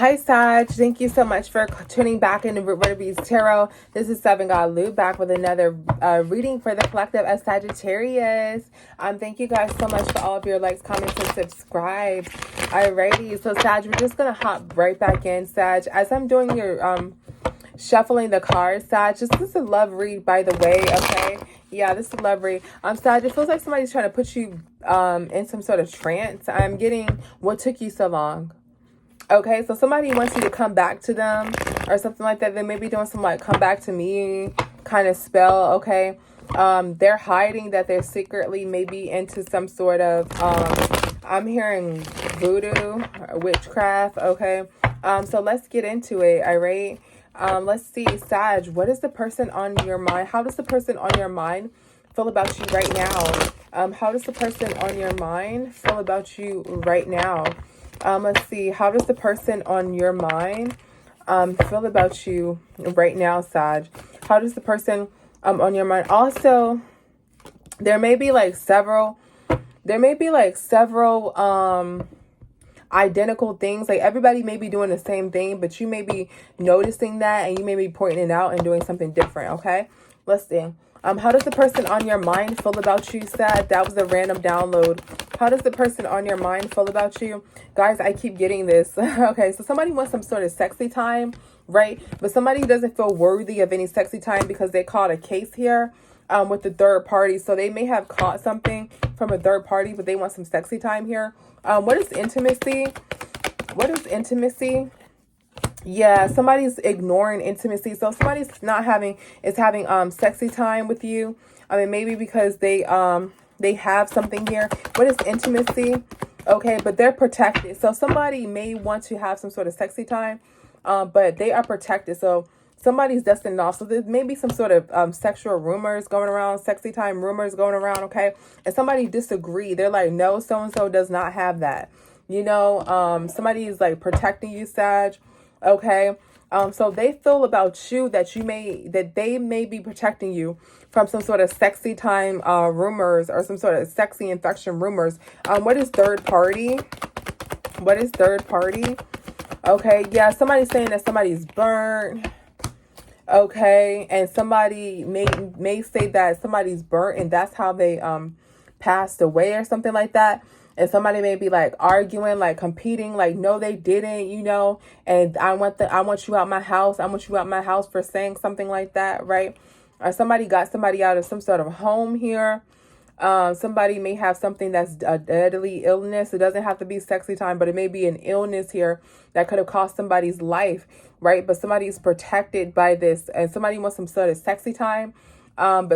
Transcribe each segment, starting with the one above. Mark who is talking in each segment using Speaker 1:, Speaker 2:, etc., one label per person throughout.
Speaker 1: Hi Sag, thank you so much for tuning back into Ruby's Tarot. This is Seven God Lou back with another reading for the collective as Sagittarius. Thank you guys so much for all of your likes, comments, and subscribes. Alrighty, so Sag, we're just gonna hop right back in, Sag. As I'm doing your shuffling the cards, Sag, this is a love read, by the way, okay? Yeah, this is a love read. Sag, it feels like somebody's trying to put you in some sort of trance. I'm getting, what took you so long? Okay, so somebody wants you to come back to them or something like that. They may be doing some like come back to me kind of spell, okay? They're hiding that they're secretly maybe into some sort of, I'm hearing voodoo or witchcraft, okay? So let's get into it, all right? Let's see, Sag, what is the person on your mind? How does the person on your mind feel about you right now? How does the person on your mind feel about you right now? Let's see. How does the person on your mind feel about you right now, Sag? How does the person on your mind? Also, there may be like several identical things. Like everybody may be doing the same thing, but you may be noticing that and you may be pointing it out and doing something different, okay? Let's see. How does the person on your mind feel about you, Sag? That was a random download. How does the person on your mind feel about you? Guys, I keep getting this. Okay, so somebody wants some sort of sexy time, right? But somebody doesn't feel worthy of any sexy time because they caught a case here with the third party. So they may have caught something from a third party, but they want some sexy time here. What is intimacy? What is intimacy? Yeah, somebody's ignoring intimacy. So somebody's not having sexy time with you. I mean, maybe because they have something here. What is intimacy? Okay, but they're protected. So somebody may want to have some sort of sexy time, but they are protected. So somebody's destined off. So there may be some sort of sexual rumors going around, sexy time rumors going around, okay? And somebody disagree. They're like, no, so-and-so does not have that. You know, somebody is like protecting you, Sag. Okay, so they feel about you that they may be protecting you from some sort of sexy time rumors or some sort of sexy infection rumors. What is third party? What is third party? Okay, yeah, somebody's saying that somebody's burnt. Okay, and somebody may say that somebody's burnt and that's how they passed away or something like that. And somebody may be like arguing, like competing, like, no, they didn't, you know, and I want you out my house. I want you out my house for saying something like that, right? Or somebody got somebody out of some sort of home here. Somebody may have something that's a deadly illness. It doesn't have to be sexy time, but it may be an illness here that could have cost somebody's life, right? But somebody's protected by this and somebody wants some sort of sexy time. But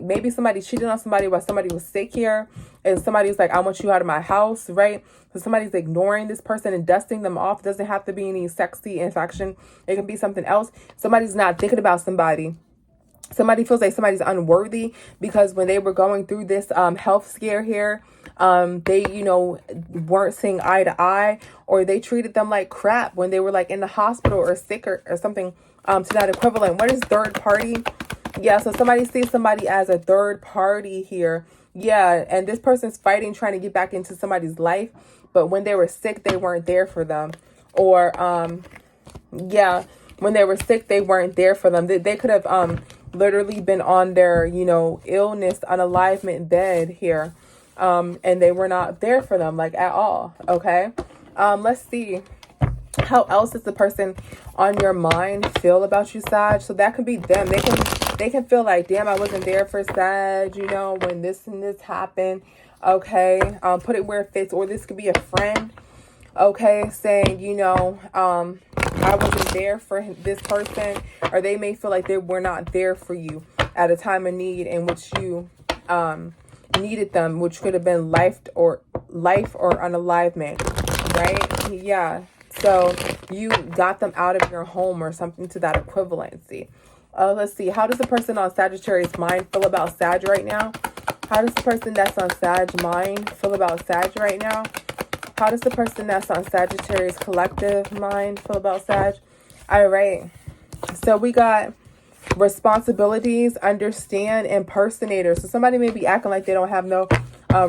Speaker 1: maybe somebody cheated on somebody while somebody was sick here. And somebody was like, I want you out of my house, right? So somebody's ignoring this person and dusting them off. It doesn't have to be any sexy infection. It can be something else. Somebody's not thinking about somebody. Somebody feels like somebody's unworthy because when they were going through this health scare here, they, you know, weren't seeing eye to eye, or they treated them like crap when they were like in the hospital or sick or something to that equivalent. What is third party? Yeah, so somebody sees somebody as a third party here. Yeah, and this person's fighting, trying to get back into somebody's life. But when they were sick, they weren't there for them. Or, yeah, when they were sick, they weren't there for them. They could have literally been on their, you know, illness, unalivement bed here. And they were not there for them, like, at all. Okay? Let's see. How else does the person on your mind feel about you, Sag? So that could be them. They can feel like, damn, I wasn't there for Sag, you know, when this and this happened. Okay, put it where it fits. Or this could be a friend, okay, saying, you know, I wasn't there for this person. Or they may feel like they were not there for you at a time of need in which you needed them, which could have been life or unalivement, right? Yeah. So you got them out of your home or something to that equivalency. Let's see. How does the person on Sagittarius mind feel about Sag right now? How does the person that's on Sag mind feel about Sag right now? How does the person that's on Sagittarius collective mind feel about Sag? All right. So we got responsibilities, understand, impersonator. So somebody may be acting like they don't have no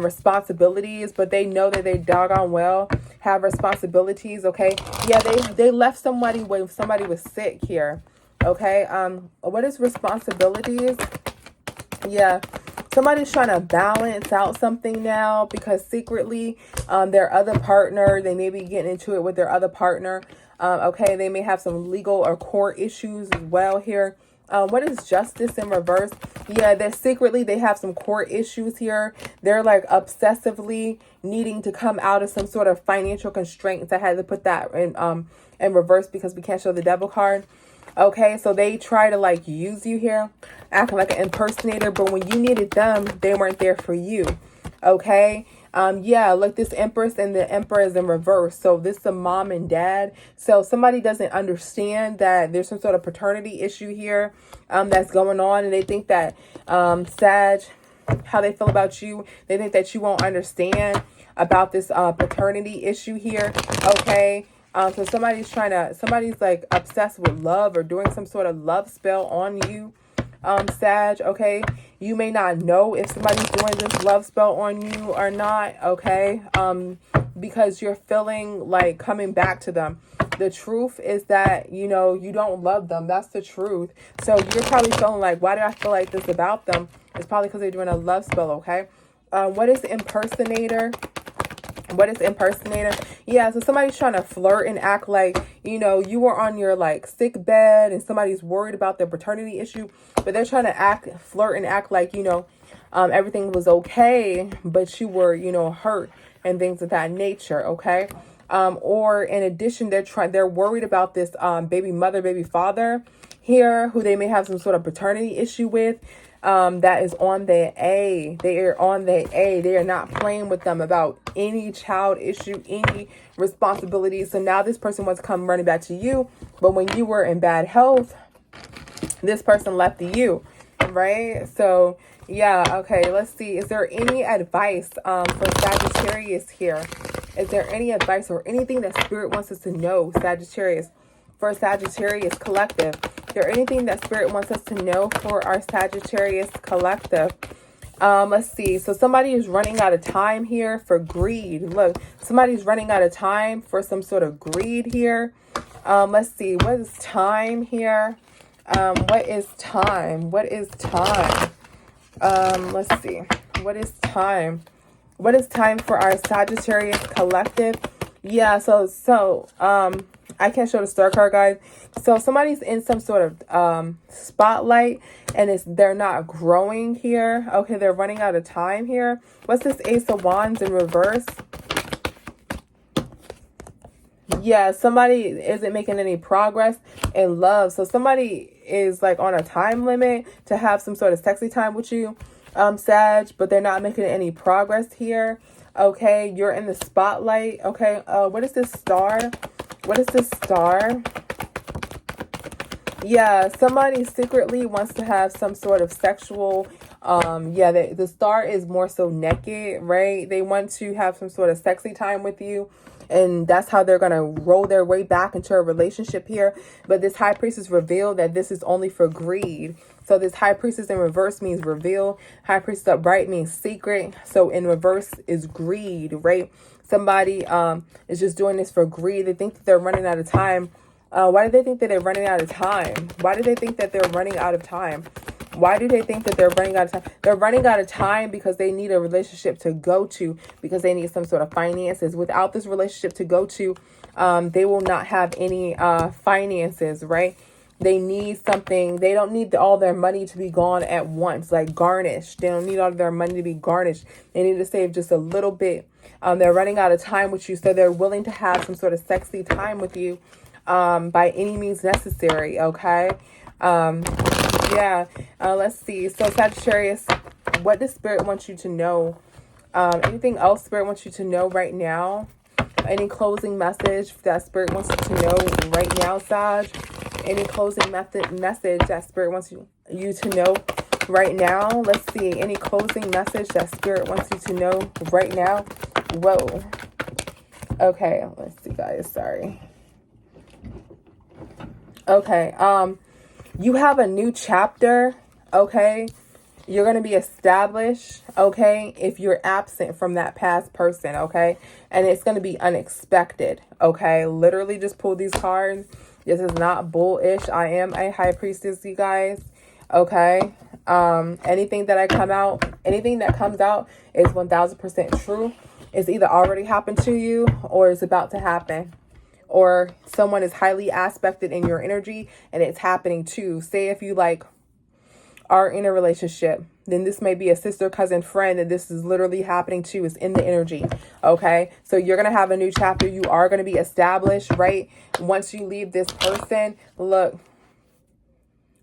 Speaker 1: responsibilities, but they know that they doggone well have responsibilities. Okay. Yeah, they left somebody when somebody was sick here. Okay. What is responsibilities? Yeah, somebody's trying to balance out something now because secretly their other partner, they may be getting into it with their other partner. Okay, they may have some legal or court issues as well here. What is justice in reverse? Yeah, they have some court issues here. They're like obsessively needing to come out of some sort of financial constraints. I had to put that in reverse because we can't show the devil card. Okay, so they try to like use you here, acting like an impersonator, but when you needed them, they weren't there for you. Okay. Yeah, look, this Empress and the Emperor is in reverse. So this is a mom and dad. So somebody doesn't understand that there's some sort of paternity issue here that's going on. And they think that Sag, how they feel about you, they think that you won't understand about this paternity issue here. Okay. So somebody's like obsessed with love or doing some sort of love spell on you, Sag, okay? You may not know if somebody's doing this love spell on you or not, okay? Because you're feeling like coming back to them. The truth is that, you know, you don't love them. That's the truth. So you're probably feeling like, why do I feel like this about them? It's probably because they're doing a love spell, okay? What is impersonator? What is impersonator? Yeah, so somebody's trying to flirt and act like, you know, you were on your like sick bed and somebody's worried about their paternity issue, but they're trying to flirt and act like, you know, everything was okay, but you were, you know, hurt and things of that nature. Okay. Or in addition, they're worried about this baby mother, baby father here, who they may have some sort of paternity issue with. That is on their A. They are on their A. They are not playing with them about any child issue, any responsibility. So now this person wants to come running back to you. But when you were in bad health, this person left you, right? So, yeah, okay, let's see. Is there any advice for Sagittarius here? Is there any advice or anything that Spirit wants us to know, Sagittarius, for Sagittarius collective? Is there anything that Spirit wants us to know for our Sagittarius collective? Let's see. So somebody is running out of time here for greed. Look, somebody's running out of time for some sort of greed here. Let's see. What is time here? What is time? What is time? Let's see. What is time? What is time for our Sagittarius collective? Yeah, so I can't show the star card, guys. So somebody's in some sort of spotlight and they're not growing here. Okay, they're running out of time here. What's this Ace of Wands in reverse? Yeah, somebody isn't making any progress in love. So somebody is like on a time limit to have some sort of sexy time with you, Sag, but they're not making any progress here. Okay, you're in the spotlight. Okay, what is this star? What is this star? Yeah, somebody secretly wants to have some sort of sexual, yeah, the star is more so naked, right? They want to have some sort of sexy time with you. And that's how they're going to roll their way back into a relationship here. But this High Priestess revealed that this is only for greed. So this High Priestess in reverse means reveal. High Priestess upright means secret. So in reverse is greed, right? Somebody is just doing this for greed. They think that they're running out of time. Why do they think that they're running out of time? Why do they think that they're running out of time? Why do they think that they're running out of time? They're running out of time because they need a relationship to go to, because they need some sort of finances. Without this relationship to go to, they will not have any finances, right? They need something. They don't need all their money to be gone at once, like garnished. They don't need all their money to be garnished. They need to save just a little bit. They're running out of time with you, so they're willing to have some sort of sexy time with you by any means necessary, okay? Yeah, let's see. So Sagittarius, what does Spirit want you to know? Anything else Spirit wants you to know right now? Any closing message that Spirit wants you to know right now, Sag? Any closing message that Spirit wants you to know right now? Let's see. Any closing message that Spirit wants you to know right now? Whoa. Okay, let's see, guys. Sorry. Okay, you have a new chapter, okay? You're going to be established, okay, if you're absent from that past person, okay? And it's going to be unexpected, okay? Literally just pull these cards. This is not bullish. I am a high priestess, you guys, okay? Anything that comes out is 1000% true. It's either already happened to you or it's about to happen. Or someone is highly aspected in your energy and it's happening too. Say if you like are in a relationship, then this may be a sister, cousin, friend, and this is literally happening to. It's in the energy, okay? So you're going to have a new chapter. You are going to be established, right? Once you leave this person, look,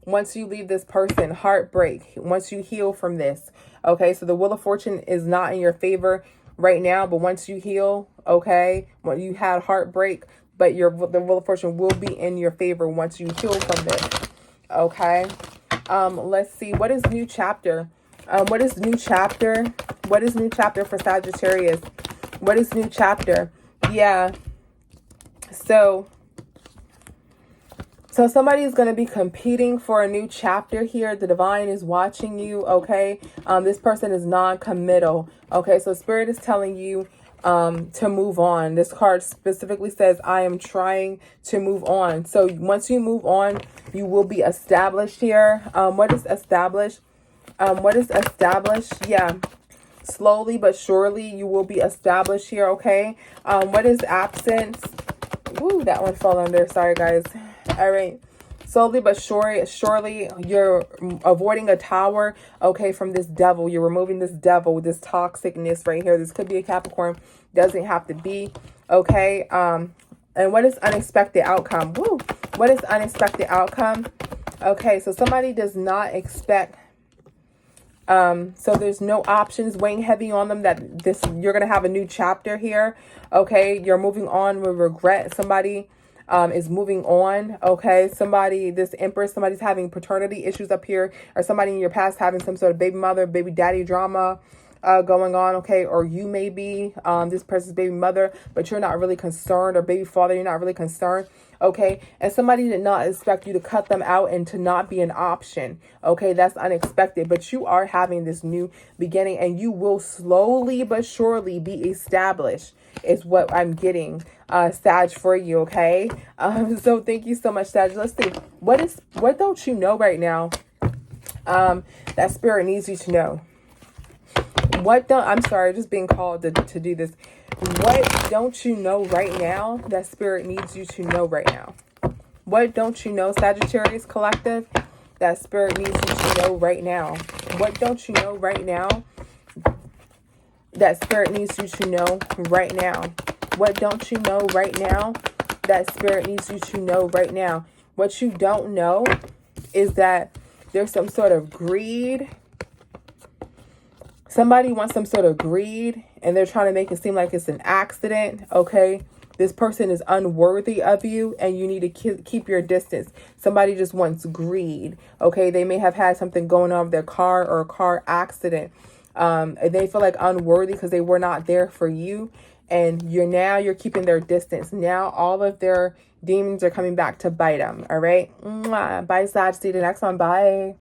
Speaker 1: once you leave this person, heartbreak, once you heal from this, okay? So the Wheel of Fortune is not in your favor right now, but once you heal, okay, when you had heartbreak, but the Wheel of Fortune will be in your favor once you heal from this, okay? Let's see. What is new chapter? What is new chapter? What is new chapter for Sagittarius? What is new chapter? Yeah. So somebody is going to be competing for a new chapter here. The divine is watching you. Okay. This person is non-committal. Okay. So Spirit is telling you to move on. This card specifically says, I am trying to move on. So once you move on, you will be established here. What is established? What is established? Yeah. Slowly but surely, you will be established here. Okay. What is absence? Ooh, that one fell under. Sorry, guys. All right. Slowly but surely, you're avoiding a tower, okay, from this devil. You're removing this devil, this toxicness right here. This could be a Capricorn. Doesn't have to be, okay? And what is unexpected outcome? Woo! What is unexpected outcome? Okay, so somebody does not expect... so there's no options weighing heavy on them that you're going to have a new chapter here, okay? You're moving on with regret. Somebody... is moving on, okay? This Empress, somebody's having paternity issues up here, or somebody in your past having some sort of baby mother, baby daddy drama going on, okay? Or you may be this person's baby mother, but you're not really concerned, or baby father, you're not really concerned, okay? And somebody did not expect you to cut them out and to not be an option, okay? That's unexpected, but you are having this new beginning, and you will slowly but surely be established, is what I'm getting, Sag, for you, okay? So thank you so much, Sag. Let's see. What don't you know right now that Spirit needs you to know? I'm sorry, just being called to do this. What don't you know right now that Spirit needs you to know right now? What don't you know, Sagittarius Collective, that Spirit needs you to know right now? What don't you know right now that Spirit needs you to know right now? What don't you know right now that Spirit needs you to know right now? What you don't know is that there's some sort of greed. Somebody wants some sort of greed, and they're trying to make it seem like it's an accident, okay? This person is unworthy of you, and you need to keep your distance. Somebody just wants greed, okay? They may have had something going on with their car or a car accident. And they feel like unworthy because they were not there for you, and you're keeping their distance. Now all of their demons are coming back to bite them. All right. Bye, Sag. See you the next one. Bye.